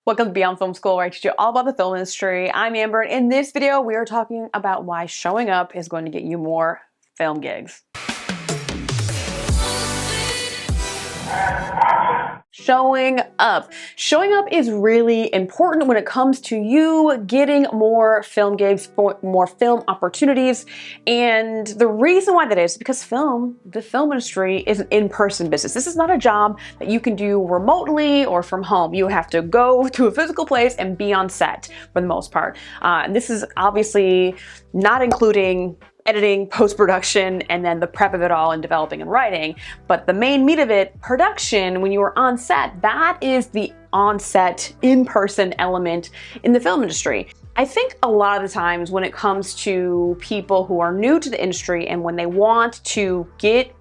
Welcome to Beyond Film School, where I teach you all about the film industry. I'm Amber, and in this video, we are talking about why showing up is going to get you more film gigs. Showing up. Showing up is really important when it comes to you getting more film gigs, more film opportunities. And the reason why that is because the film industry is an in-person business. This is not a job that you can do remotely or from home. You have to go to a physical place and be on set for the most part. And this is obviously not including editing, post-production, and then the prep of it all and developing and writing. But the main meat of it, production, when you are on set, that is the on-set, in-person element in the film industry. I think a lot of the times when it comes to people who are new to the industry and when they want to get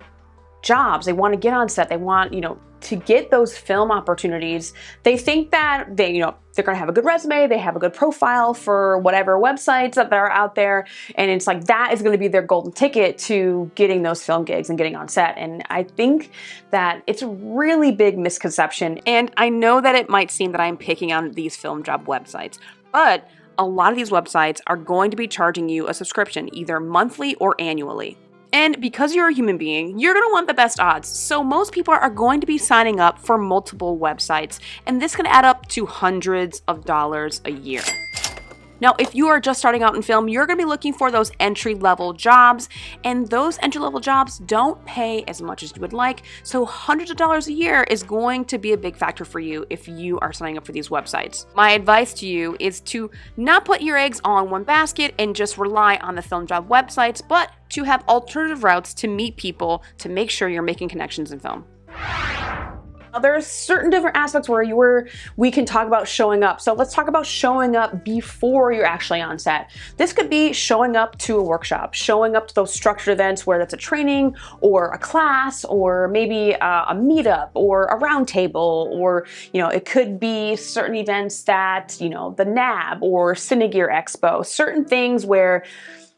jobs, they want to get on set, they want, to get those film opportunities, they think that they're going to have a good resume, they have a good profile for whatever websites that are out there, and it's like that is going to be their golden ticket to getting those film gigs and getting on set. And I think that it's a really big misconception, and I know that it might seem that I'm picking on these film job websites, but a lot of these websites are going to be charging you a subscription, either monthly or annually. And because you're a human being, you're going to want the best odds. So most people are going to be signing up for multiple websites, and this can add up to hundreds of dollars a year. Now, if you are just starting out in film, you're going to be looking for those entry-level jobs, and those entry-level jobs don't pay as much as you would like, so hundreds of dollars a year is going to be a big factor for you if you are signing up for these websites. My advice to you is to not put your eggs all in one basket and just rely on the film job websites, but to have alternative routes to meet people to make sure you're making connections in film. Now, there are certain different aspects where we can talk about showing up. So let's talk about showing up before you're actually on set. This could be showing up to a workshop, showing up to those structured events where that's a training or a class or maybe a meetup or a round table, or it could be certain events that the NAB or Cinegear Expo, certain things where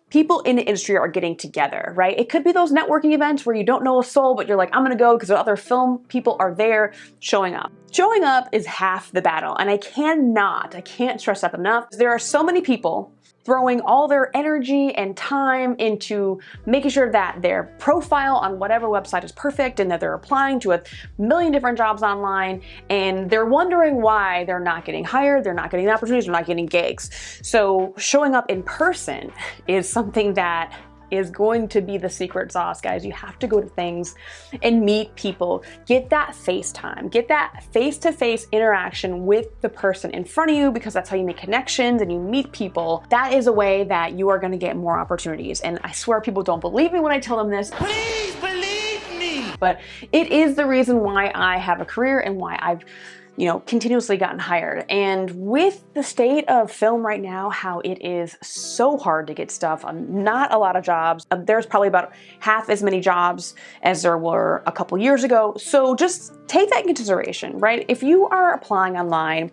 people in the industry are getting together, right? It could be those networking events where you don't know a soul, but you're like, I'm gonna go because other film people are there. Showing up. Showing up is half the battle, and I can't stress that enough. There are so many people throwing all their energy and time into making sure that their profile on whatever website is perfect and that they're applying to a million different jobs online, and they're wondering why they're not getting hired, they're not getting opportunities, they're not getting gigs. So showing up in person is something that is going to be the secret sauce, guys. You have to go to things and meet people, get that face time, get that face-to-face interaction with the person in front of you, because that's how you make connections and you meet people. That is a way that you are going to get more opportunities. And I swear people don't believe me when I tell them this. Please believe me! But it is the reason why I have a career and why I've continuously gotten hired. And with the state of film right now, how it is so hard to get stuff, not a lot of jobs. There's probably about half as many jobs as there were a couple years ago. So just take that into consideration, right? If you are applying online,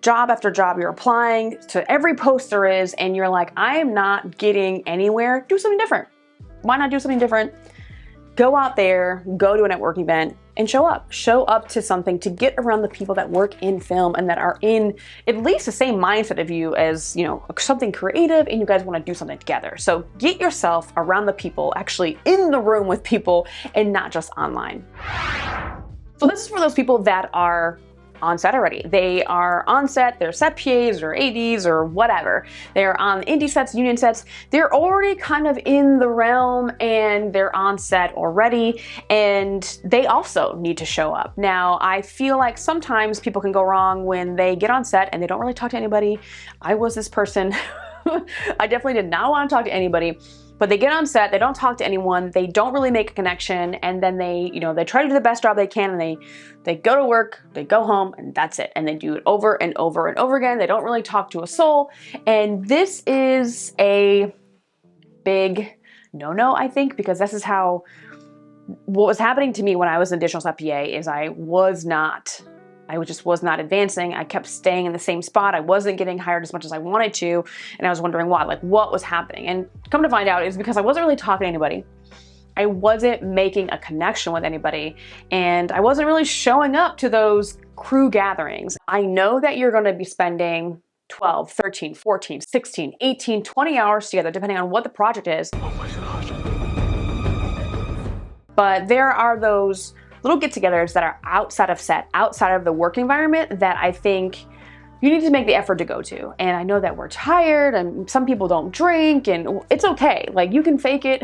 job after job, you're applying to every post there is, and you're like, I am not getting anywhere, do something different. Why not do something different? Go out there, go to a networking event, and show up. Show up to something to get around the people that work in film and that are in at least the same mindset of you as, something creative, and you guys want to do something together. So get yourself around the people, actually in the room with people, and not just online. So this is for those people that are on set already. They are on set, they're set PAs or ADs or whatever. They're on indie sets, union sets. They're already kind of in the realm and they're on set already, and they also need to show up. Now, I feel like sometimes people can go wrong when they get on set and they don't really talk to anybody. I was this person. I definitely did not want to talk to anybody. But they get on set, they don't talk to anyone, they don't really make a connection, and then they try to do the best job they can, and they go to work, they go home, and that's it. And they do it over and over and over again. They don't really talk to a soul. And this is a big no-no, I think, because this is what was happening to me when I was an additional set PA is I just was not advancing. I kept staying in the same spot. I wasn't getting hired as much as I wanted to, and I was wondering why, like what was happening. And come to find out, it's because I wasn't really talking to anybody. I wasn't making a connection with anybody, and I wasn't really showing up to those crew gatherings. I know that you're going to be spending 12, 13, 14, 16, 18, 20 hours together, depending on what the project is. Oh my gosh. But there are those little get-togethers that are outside of set, outside of the work environment, that I think you need to make the effort to go to. And I know that we're tired and some people don't drink, and it's okay. Like, you can fake it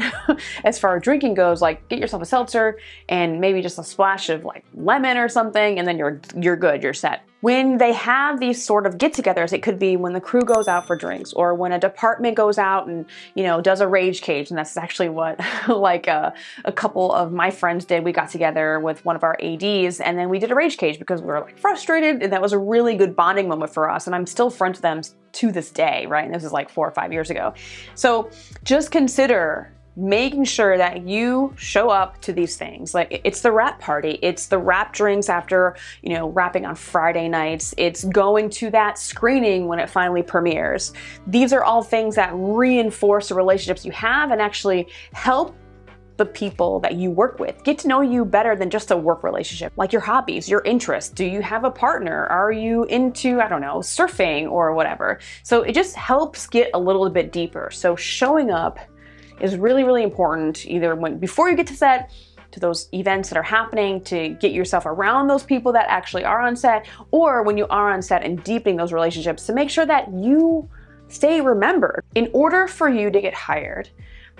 as far as drinking goes. Like, get yourself a seltzer and maybe just a splash of like lemon or something, and then you're good, you're set. When they have these sort of get-togethers, it could be when the crew goes out for drinks, or when a department goes out and, you know, does a rage cage. And that's actually what like a couple of my friends did. We got together with one of our ADs and then we did a rage cage because we were like frustrated, and that was a really good bonding moment for us. And I'm still friends with them to this day, right? And this is like 4 or 5 years ago. So just consider making sure that you show up to these things. Like, it's the wrap party, it's the wrap drinks after, you know, wrapping on Friday nights, it's going to that screening when it finally premieres. These are all things that reinforce the relationships you have and actually help the people that you work with get to know you better than just a work relationship. Like your hobbies, your interests. Do you have a partner? Are you into, I don't know, surfing or whatever? So it just helps get a little bit deeper. So showing up is really, really important, either before you get to set, to those events that are happening, to get yourself around those people that actually are on set, or when you are on set and deepening those relationships to make sure that you stay remembered. In order for you to get hired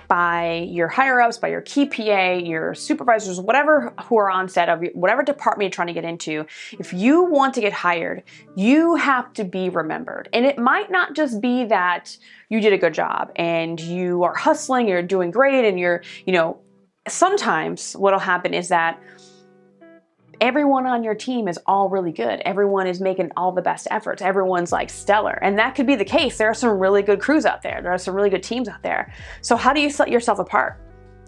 by your higher-ups, by your key PA, your supervisors, whatever who are on set of whatever department you're trying to get into, if you want to get hired, you have to be remembered. And it might not just be that you did a good job and you are hustling, you're doing great, and you're, you know, sometimes what'll happen is that everyone on your team is all really good. Everyone is making all the best efforts. Everyone's like stellar. And that could be the case. There are some really good crews out there. There are some really good teams out there. So how do you set yourself apart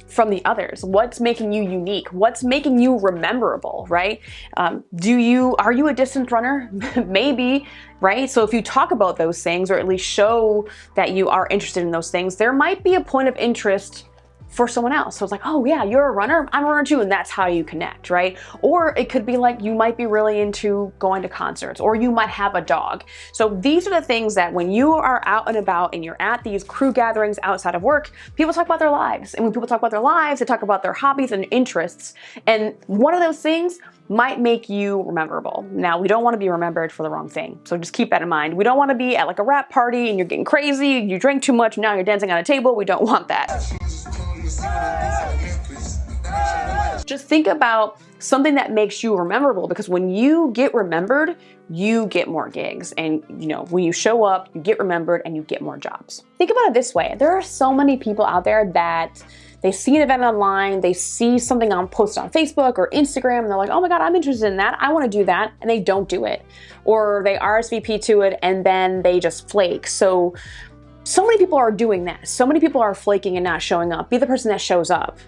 from the others? What's making you unique? What's making you rememberable, right? Are you a distance runner? Maybe, right? So if you talk about those things, or at least show that you are interested in those things, there might be a point of interest for someone else. So it's like, oh yeah, you're a runner, I'm a runner too, and that's how you connect, right? Or it could be like you might be really into going to concerts, or you might have a dog. So these are the things that when you are out and about and you're at these crew gatherings outside of work, people talk about their lives. And when people talk about their lives, they talk about their hobbies and interests. And one of those things might make you rememberable. Now, we don't want to be remembered for the wrong thing. So just keep that in mind. We don't want to be at like a wrap party and you're getting crazy, you drank too much, now you're dancing on a table. We don't want that. Just think about something that makes you rememberable, because when you get remembered, you get more gigs. And you know, when you show up, you get remembered and you get more jobs. Think about it this way. There are so many people out there that they see an event online, they see something posted on Facebook or Instagram, and they're like, oh my God, I'm interested in that. I want to do that. And they don't do it. Or they RSVP to it and then they just flake. So many people are doing that. So many people are flaking and not showing up. Be the person that shows up.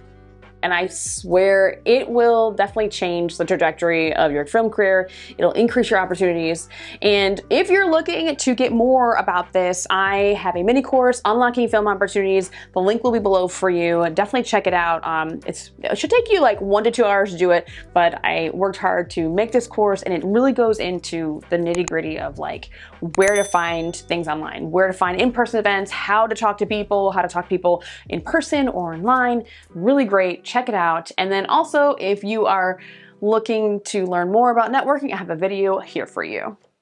And I swear it will definitely change the trajectory of your film career. It'll increase your opportunities. And if you're looking to get more about this, I have a mini course, Unlocking Film Opportunities. The link will be below for you. Definitely check it out. It should take you like 1 to 2 hours to do it, but I worked hard to make this course, and it really goes into the nitty-gritty of like where to find things online, where to find in-person events, how to talk to people in person or online. Really great. Check it out. And then also, if you are looking to learn more about networking, I have a video here for you.